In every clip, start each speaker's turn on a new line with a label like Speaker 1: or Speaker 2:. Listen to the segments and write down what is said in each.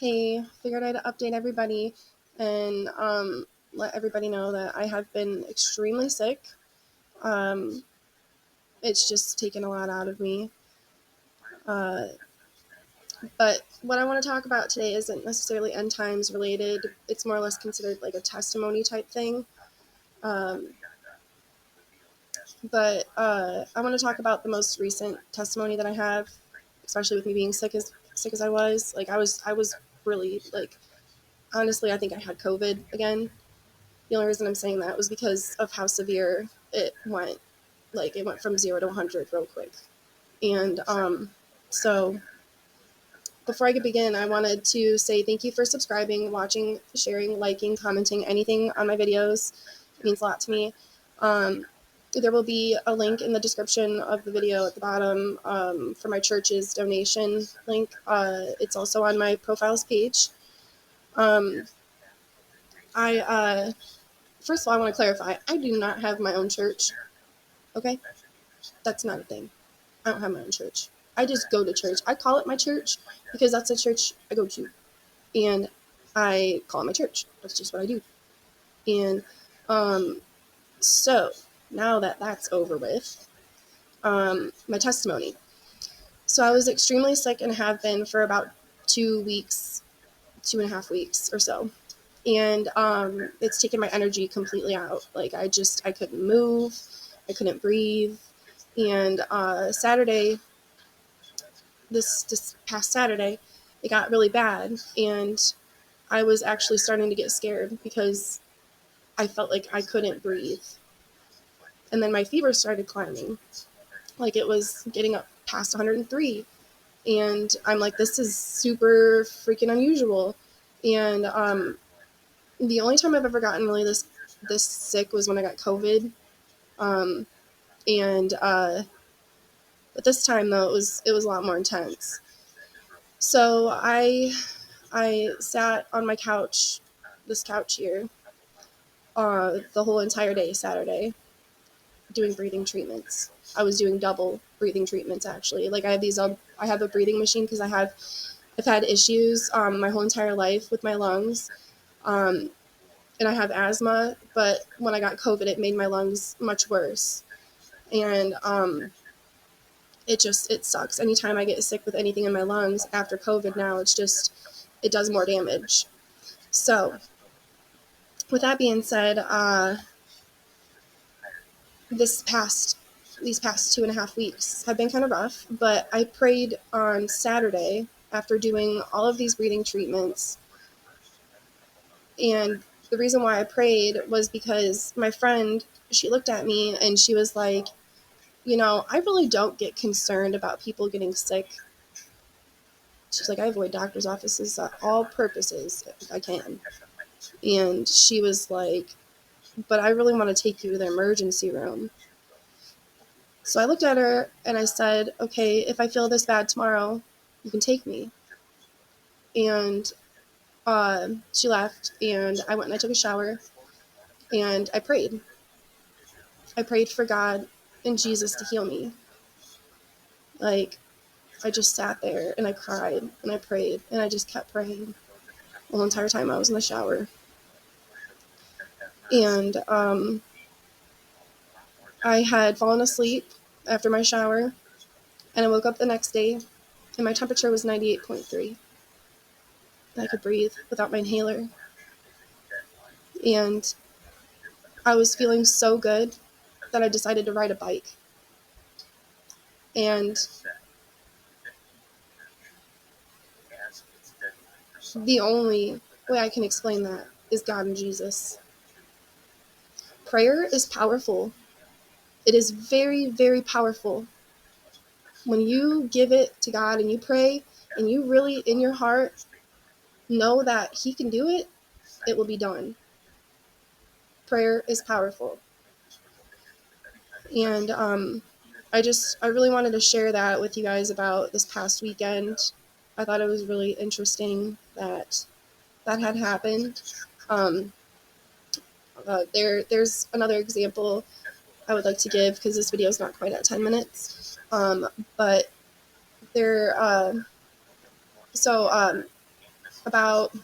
Speaker 1: Hey, figured I'd update everybody and let everybody know that I have been extremely sick. Um, it's just taken a lot out of me. Uh, but what I want to talk about today isn't necessarily end times related. It's more or less considered like a testimony type thing. Um, but I want to talk about the most recent testimony that I have, especially with me being sick as I was. I was really like honestly, I think I had COVID again. The only reason I'm saying that was because of how severe it went. Like it went from 0 to 100 real quick. And so before I could begin, I wanted to say thank you for subscribing, watching, sharing, liking, commenting, anything on my videos. It means a lot to me. Um, there will be a link in the description of the video at the bottom for my church's donation link. It's also on my profiles page. Um, I First of all, I want to clarify, I do not have my own church, okay? That's not a thing. I don't have my own church. I just go to church. I call it my church because that's the church I go to. And I call it my church. That's just what I do. And um, so now that that's over with, my testimony. So I was extremely sick and have been for about 2 weeks, 2.5 weeks or so. And it's taken my energy completely out. Like I couldn't move, I couldn't breathe. And this past Saturday, it got really bad, and I was actually starting to get scared because I felt like I couldn't breathe. And then my fever started climbing, like it was getting up past 103, and I'm like, this is super freaking unusual. And the only time I've ever gotten really this sick was when I got COVID. Um, and But this time though it was a lot more intense. So I sat on my couch, this couch here, the whole entire day Saturday, doing breathing treatments. I was doing double breathing treatments actually. Like I have a breathing machine because I've had issues my whole entire life with my lungs, um, and I have asthma. But when I got COVID, it made my lungs much worse, and it sucks. Anytime I get sick with anything in my lungs after COVID, now it does more damage. So with that being said, this past these past 2.5 weeks have been kind of rough, but I prayed on Saturday after doing all of these breathing treatments. And the reason why I prayed was because my friend, she looked at me and she was like, I really don't get concerned about people getting sick. She's like, I avoid doctor's offices at all purposes if I can. And she was like, but I really want to take you to the emergency room. So I looked at her and I said, okay, if I feel this bad tomorrow, you can take me. And she left, and I went and I took a shower, and I prayed. I prayed for God and Jesus to heal me. Like, I just sat there and I cried and I prayed and I just kept praying the whole entire time I was in the shower. And I had fallen asleep after my shower, and I woke up the next day and my temperature was 98.3. I could breathe without my inhaler. And I was feeling so good that I decided to ride a bike. And the only way I can explain that is God and Jesus. Prayer is powerful. It is very, very powerful. When you give it to God and you pray and you really in your heart know that He can do it, it will be done. Prayer is powerful. And I really wanted to share that with you guys about this past weekend. I thought it was really interesting that had happened. Um, there's another example I would like to give because this video is not quite at 10 minutes. But there, so about, I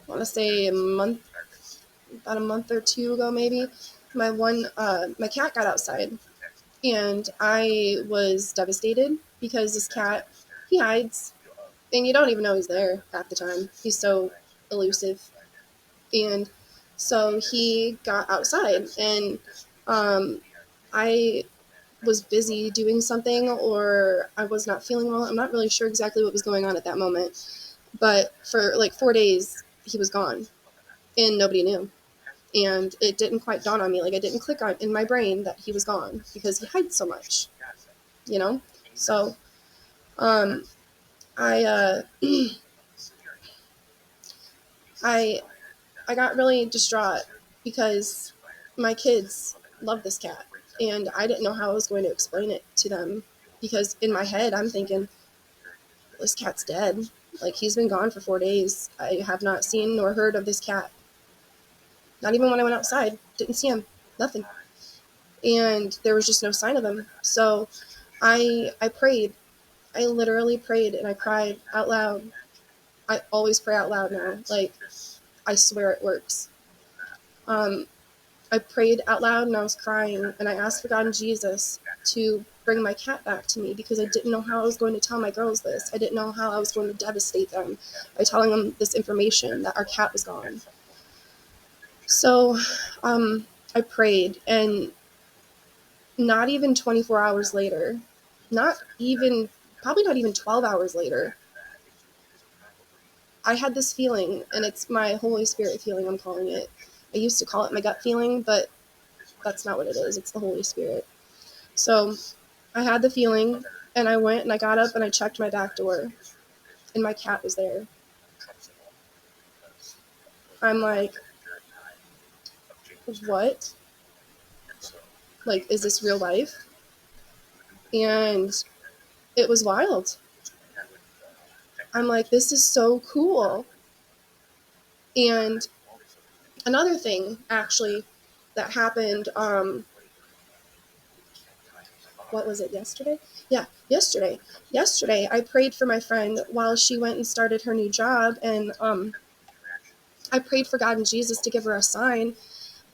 Speaker 1: want to say about a month or two ago, maybe, my cat got outside, and I was devastated because this cat, he hides, and you don't even know he's there half the time. He's so elusive. And so he got outside, and um, I was busy doing something, or I was not feeling well. I'm not really sure exactly what was going on at that moment, but for like 4 days, he was gone, and nobody knew. And it didn't quite dawn on me, like it didn't click on in my brain that he was gone because he hides so much, you know. So um, I I I got really distraught because my kids love this cat, and I didn't know how I was going to explain it to them, because in my head I'm thinking, this cat's dead. Like, he's been gone for 4 days. I have not seen nor heard of this cat. Not even when I went outside. Didn't see him. Nothing. And there was just no sign of him. So I prayed. I literally prayed, and I cried out loud. I always pray out loud now. Like, I swear it works. Um, I prayed out loud, and I was crying, and I asked for God and Jesus to bring my cat back to me, because I didn't know how I was going to tell my girls this. I didn't know how I was going to devastate them by telling them this information that our cat was gone. So I prayed, and not even 24 hours later, not even, probably not even 12 hours later, I had this feeling, and it's my Holy Spirit feeling, I'm calling it. I used to call it my gut feeling, but that's not what it is. It's the Holy Spirit. So I had the feeling, and I went and I got up and I checked my back door, and my cat was there. I'm like, what? Like, is this real life? And it was wild. I'm like, this is so cool. And another thing, actually, that happened, what was it, yesterday? Yeah, yesterday. Yesterday, I prayed for my friend while she went and started her new job, and I prayed for God and Jesus to give her a sign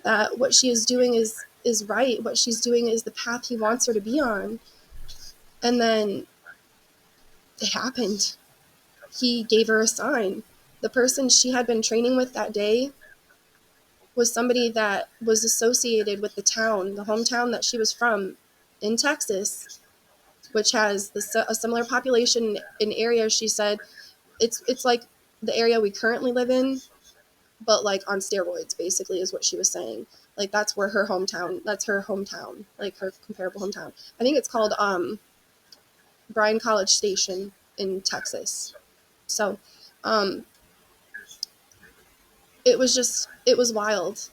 Speaker 1: that what she is doing is right. What she's doing is the path He wants her to be on. And then it happened. He gave her a sign. The person she had been training with that day was somebody that was associated with the town, the hometown that she was from in Texas, which has a similar population in areas. She said it's like the area we currently live in, but like on steroids, basically, is what she was saying. Like, that's where her hometown, that's her hometown, like her comparable hometown. I think it's called Bryan College Station in Texas. So um, it was wild.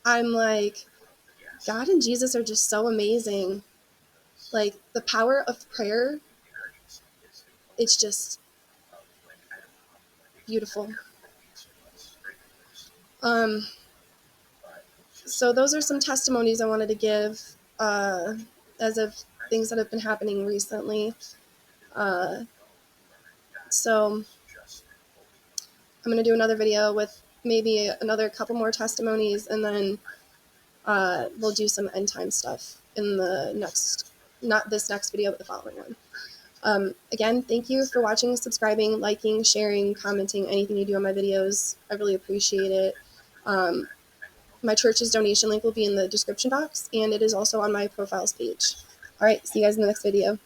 Speaker 1: I'm like, God and Jesus are just so amazing. Like, the power of prayer, it's just beautiful. Um, so those are some testimonies I wanted to give as of things that have been happening recently. So I'm going to do another video with maybe another couple more testimonies, and then we'll do some end time stuff in the next, not this next video, but the following one. Again, thank you for watching, subscribing, liking, sharing, commenting, anything you do on my videos. I really appreciate it. My church's donation link will be in the description box, and it is also on my profiles page. All right, see you guys in the next video.